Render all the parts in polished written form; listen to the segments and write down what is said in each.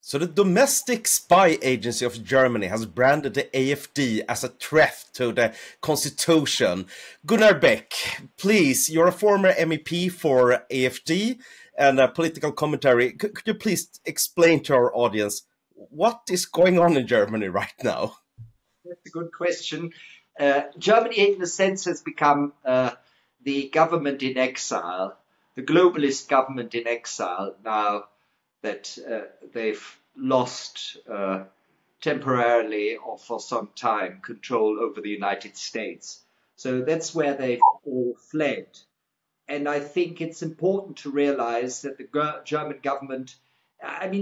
So the domestic spy agency of Germany has branded the AFD as a threat to the constitution. Gunnar Beck, please, you're a former MEP for AFD and a political commentary. Could you please explain to our audience what is going on in Germany right now? That's a good question. Germany, in a sense, has become the government in exile, the globalist government in exile now that they've lost temporarily or for some time control over the United States. So that's where they've all fled. And I think it's important to realize that the German government,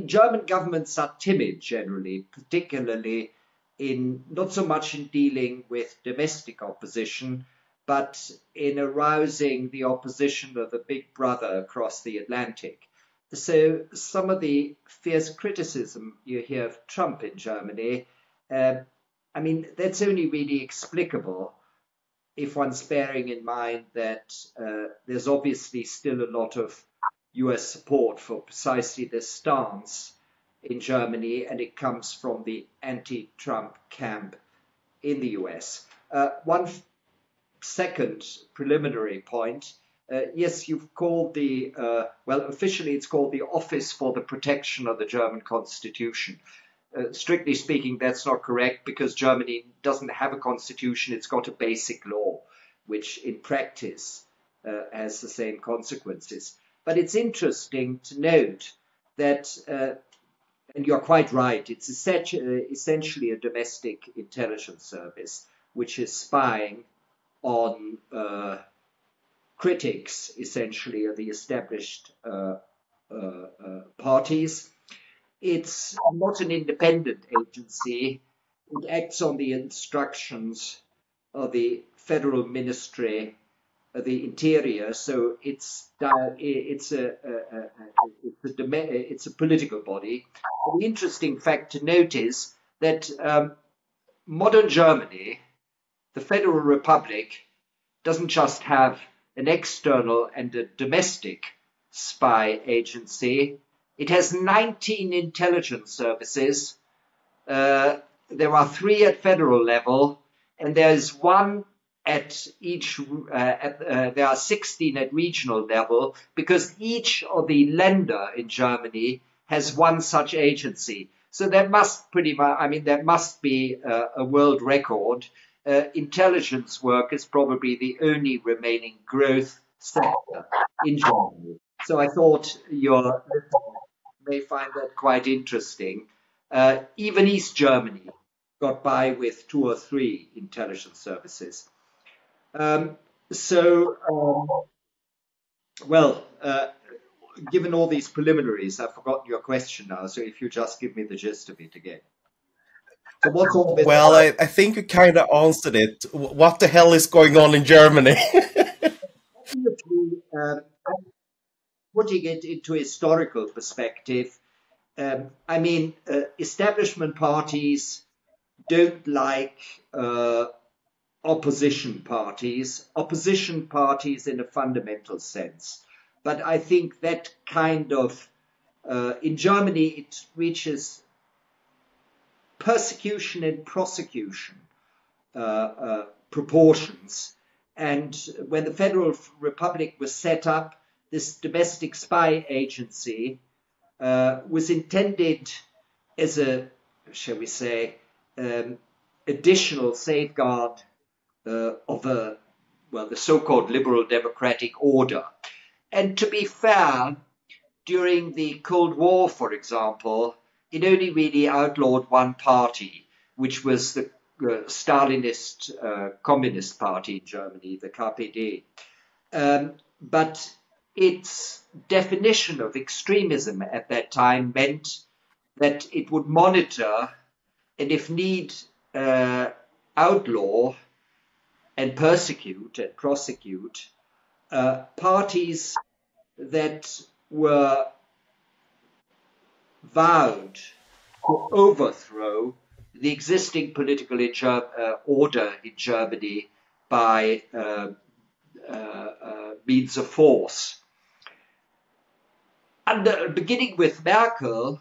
German governments are timid generally, particularly in not so much in dealing with domestic opposition, but in arousing the opposition of the big brother across the Atlantic. So some of the fierce criticism you hear of Trump in Germany, that's only really explicable if one's bearing in mind that there's obviously still a lot of US support for precisely this stance in Germany, and it comes from the anti-Trump camp in the US. One second preliminary point. Yes, you've called officially it's called the Office for the Protection of the German Constitution. Strictly speaking, that's not correct because Germany doesn't have a constitution. It's got a basic law, which in practice has the same consequences. But it's interesting to note that, and you're quite right, it's essentially a domestic intelligence service, which is spying on critics, essentially, of the established parties. It's not an independent agency. It acts on the instructions of the Federal Ministry of the Interior, so it's a political body. But the interesting fact to note is that modern Germany, the Federal Republic, doesn't just have an external and a domestic spy agency. It has 19 intelligence services. There are 3 at federal level, and there's one at each. There are 16 at regional level because each of the Länder in Germany has one such agency. So that must that must be a world record. Intelligence work is probably the only remaining growth sector in Germany. So I thought your may find that quite interesting. Even East Germany got by with 2 or 3 intelligence services. Given all these preliminaries, I've forgotten your question now. So if you just give me the gist of it again. So what's all this? Well, I think you kind of answered it. What the hell is going on in Germany? Putting it into historical perspective, establishment parties don't like opposition parties in a fundamental sense. But I think that kind of, in Germany, it reaches persecution and prosecution proportions. And when the Federal Republic was set up, this domestic spy agency was intended as a, shall we say, additional safeguard of the so-called liberal democratic order. And to be fair, during the Cold War, for example, it only really outlawed one party, which was the Stalinist Communist Party in Germany, the KPD. But its definition of extremism at that time meant that it would monitor and, if need, outlaw and persecute and prosecute parties that were vowed to overthrow the existing political order in Germany by means of force. Beginning with Merkel,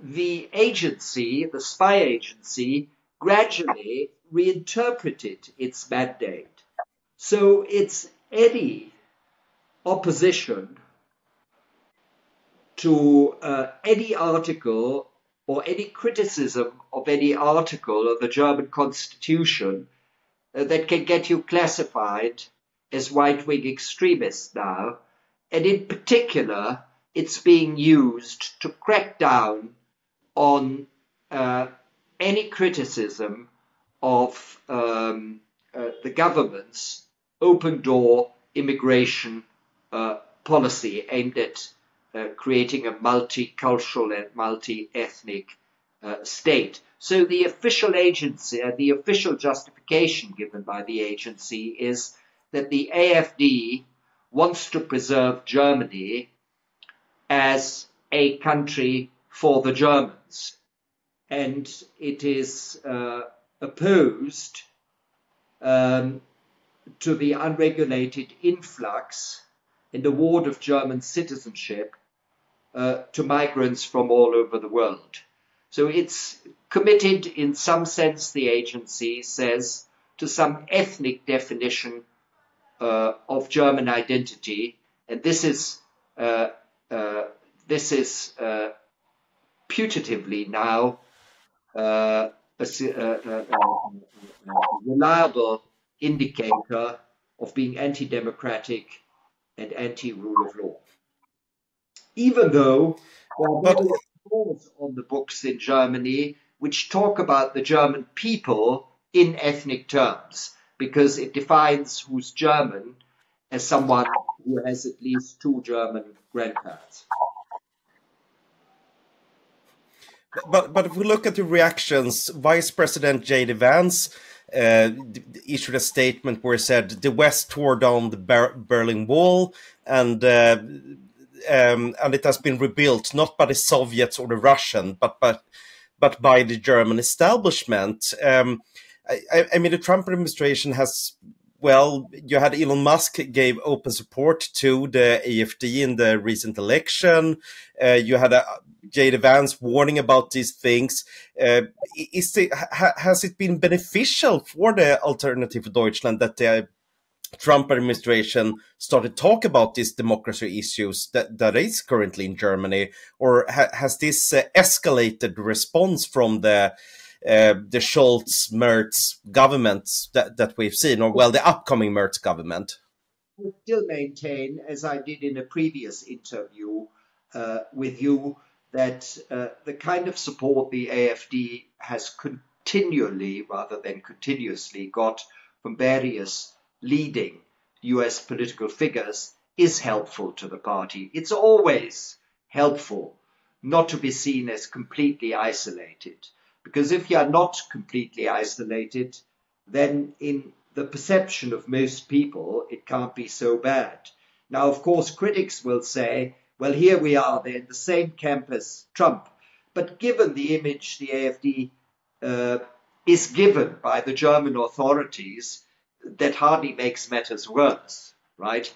the agency, the spy agency, gradually reinterpreted its mandate. So it's any opposition to any article or any criticism of any article of the German constitution that can get you classified as right-wing extremists now. And in particular, it's being used to crack down on any criticism of the government's open door immigration policy aimed at creating a multicultural and multi-ethnic state. So the official agency, the official justification given by the agency is that the AFD wants to preserve Germany as a country for the Germans. And it is opposed to the unregulated influx and award of German citizenship to migrants from all over the world. So it's committed, in some sense, the agency says, to some ethnic definition of German identity, and this is putatively now a reliable indicator of being anti-democratic and anti-rule of law. Even though there are laws on the books in Germany which talk about the German people in ethnic terms, because it defines who's German as someone who has at least 2 German grandparents. But if we look at the reactions, Vice President J.D. Vance issued a statement where he said the West tore down the Berlin Wall, and it has been rebuilt not by the Soviets or the Russian, but by the German establishment. I mean, the Trump administration has, well, you had Elon Musk gave open support to the AFD in the recent election. You had J.D. Vance warning about these things. Has it been beneficial for the Alternative Deutschland that the Trump administration started talk about these democracy issues that is currently in Germany, or has this escalated the response from the Scholz-Merz government that we've seen, or well, the upcoming Merz government? I still maintain, as I did in a previous interview with you, that the kind of support the AFD has continually, rather than continuously, got from various leading US political figures is helpful to the party. It's always helpful not to be seen as completely isolated, because if you are not completely isolated, then in the perception of most people, it can't be so bad. Now, of course, critics will say, well, here we are, they're in the same camp as Trump. But given the image the AFD is given by the German authorities, that hardly makes matters worse, right?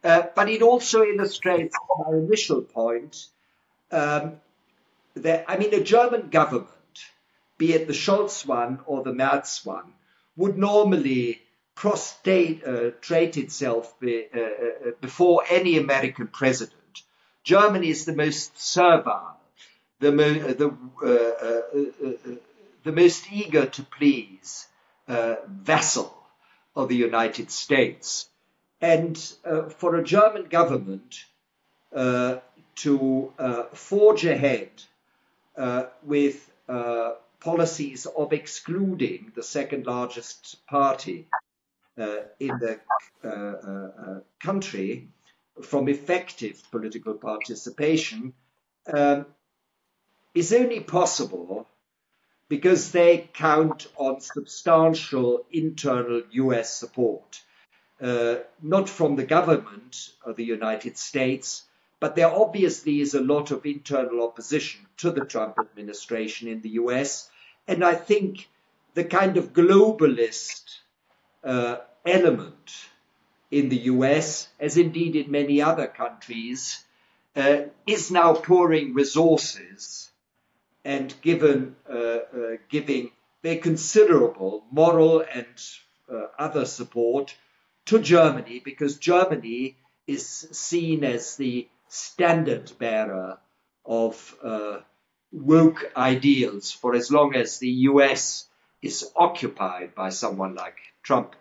But it also illustrates my initial point that, I mean, a German government, be it the Scholz one or the Merz one, would normally prostrate itself before any American president. Germany is the most servile, the most eager to please vassal of the United States. And for a German government to forge ahead with policies of excluding the second largest party in the country from effective political participation is only possible because they count on substantial internal US support, not from the government of the United States, but there obviously is a lot of internal opposition to the Trump administration in the US. And I think the kind of globalist element in the US, as indeed in many other countries, is now pouring resources and giving very considerable moral and other support to Germany, because Germany is seen as the standard bearer of woke ideals for as long as the US is occupied by someone like Trump.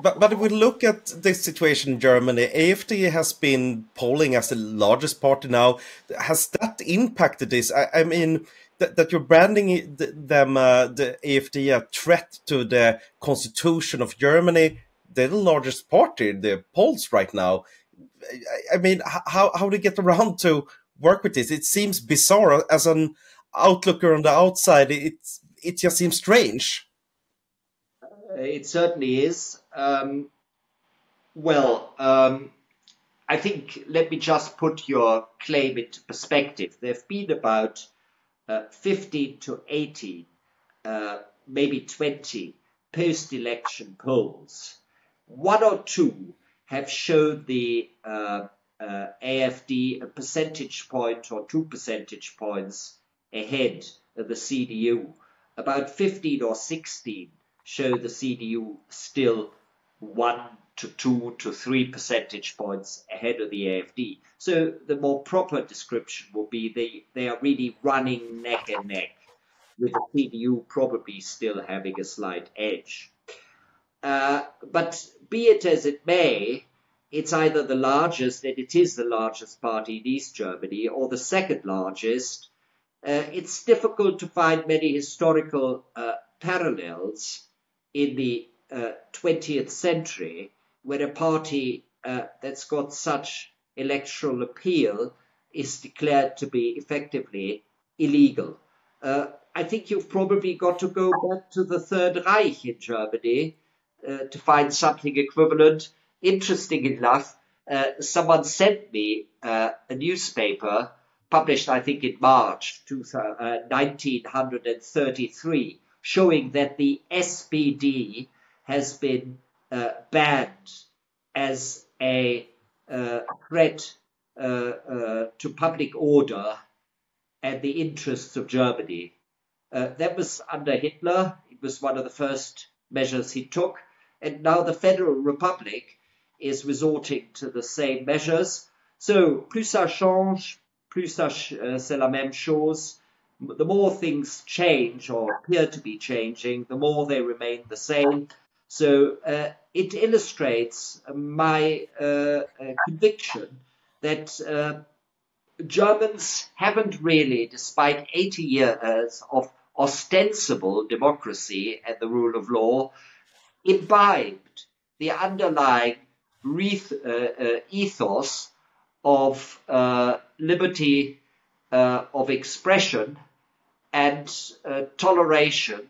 But if we look at the situation in Germany, AFD has been polling as the largest party now. Has that impacted this? I mean, that you're branding them, the AFD, a threat to the constitution of Germany. They're the largest party in the polls right now. I mean, how do you get around to work with this? It seems bizarre. As an outlooker on the outside, it just seems strange. It certainly is. I think, let me just put your claim into perspective. There have been about 15 to 18, maybe 20 post-election polls. One or two have showed the AFD a percentage point or 2 percentage points ahead of the CDU. About 15 or 16 show the CDU still 1 to 2 to 3 percentage points ahead of the AFD. So the more proper description would be they are really running neck and neck, with the CDU probably still having a slight edge. But be it as it may, it's either the largest, and it is the largest party in East Germany, or the second largest. It's difficult to find many historical parallels in the 20th century when a party that's got such electoral appeal is declared to be effectively illegal. I think you've probably got to go back to the Third Reich in Germany to find something equivalent. Interesting enough, someone sent me a newspaper published, I think, in March 1933, showing that the SPD has been banned as a threat to public order and the interests of Germany. That was under Hitler. It was one of the first measures he took. And now the Federal Republic is resorting to the same measures. So, plus ça change, plus c'est la même chose. The more things change or appear to be changing, the more they remain the same. So it illustrates my conviction that Germans haven't really, despite 80 years of ostensible democracy and the rule of law, imbibed the underlying ethos of liberty of expression and toleration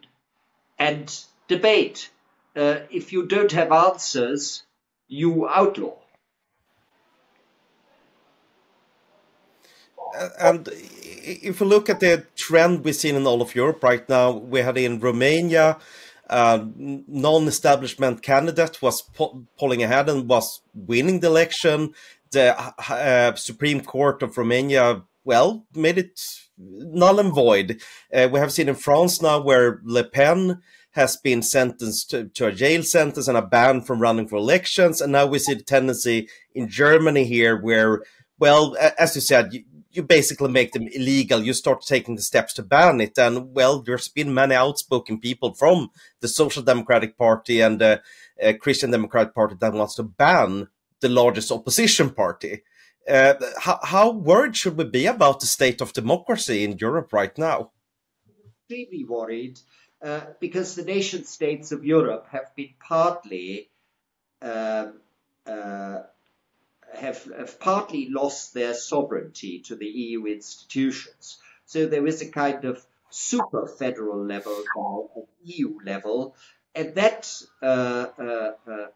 and debate. If you don't have answers, you outlaw. And if we look at the trend we've seen in all of Europe right now, we had in Romania, non-establishment candidate was polling ahead and was winning the election. The Supreme Court of Romania, well, made it null and void. We have seen in France now where Le Pen has been sentenced to a jail sentence and a ban from running for elections. And now we see the tendency in Germany here where, well, as you said, you basically make them illegal. You start taking the steps to ban it. And, well, there's been many outspoken people from the Social Democratic Party and the Christian Democratic Party that wants to ban the largest opposition party. How worried should we be about the state of democracy in Europe right now? Extremely worried because the nation states of Europe have been partly have partly lost their sovereignty to the EU institutions. So there is a kind of super federal level or EU level, and that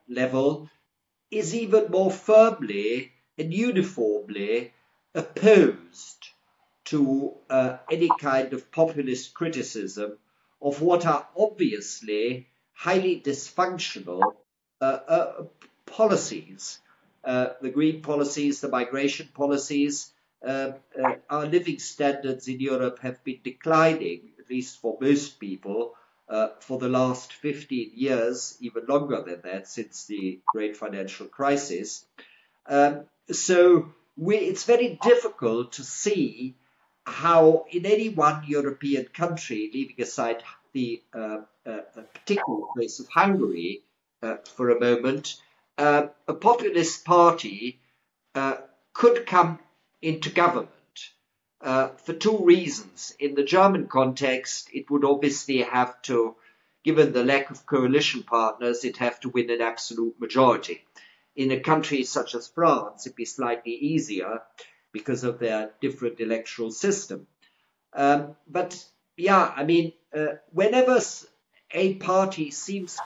level is even more firmly and uniformly opposed to any kind of populist criticism of what are obviously highly dysfunctional policies. the green policies, the migration policies, our living standards in Europe have been declining, at least for most people, for the last 15 years, even longer than that, since the great financial crisis. So it's very difficult to see how in any one European country, leaving aside the particular case of Hungary for a moment, a populist party could come into government for two reasons. In the German context, it would obviously have to, given the lack of coalition partners, it'd have to win an absolute majority. In a country such as France, it'd be slightly easier because of their different electoral system. But yeah, I mean, whenever a party seems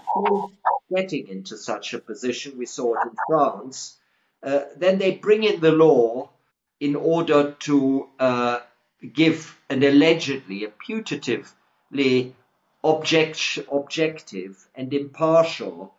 getting into such a position, we saw it in France, then they bring in the law in order to give an allegedly, a putatively objective and impartial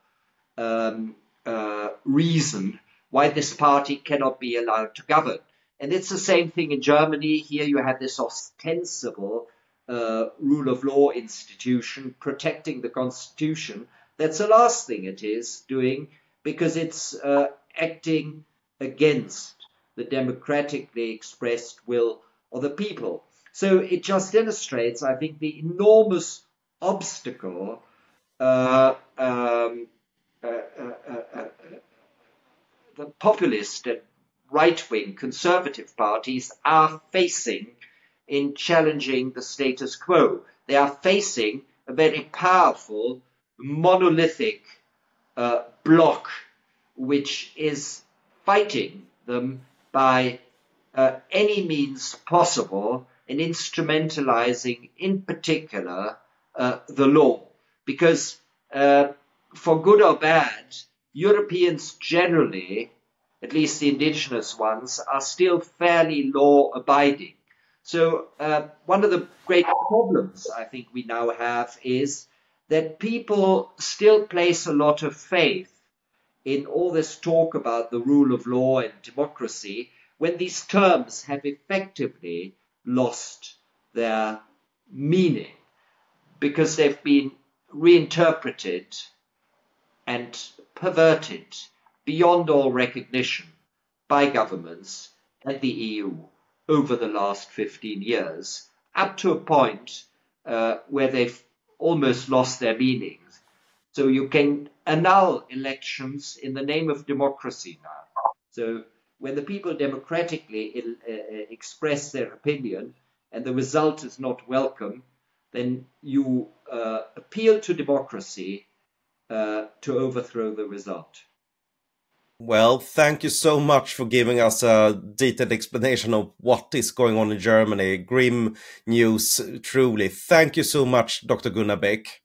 reason why this party cannot be allowed to govern. And it's the same thing in Germany. Here you have this ostensible rule of law institution protecting the constitution. That's the last thing it is doing, because it's acting against the democratically expressed will of the people. So it just illustrates, I think, the enormous obstacle the populist and right-wing conservative parties are facing in challenging the status quo. They are facing a very powerful, monolithic bloc which is fighting them by any means possible and instrumentalizing, in particular, the law. Because for good or bad, Europeans generally, at least the indigenous ones, are still fairly law-abiding. So one of the great problems I think we now have is that people still place a lot of faith in all this talk about the rule of law and democracy, when these terms have effectively lost their meaning because they've been reinterpreted and perverted beyond all recognition by governments and the EU over the last 15 years, up to a point where they've almost lost their meanings. So you can annul elections in the name of democracy now. So when the people democratically express their opinion and the result is not welcome, then you appeal to democracy to overthrow the result. Well, thank you so much for giving us a detailed explanation of what is going on in Germany. Grim news, truly. Thank you so much, Dr. Gunnar Beck.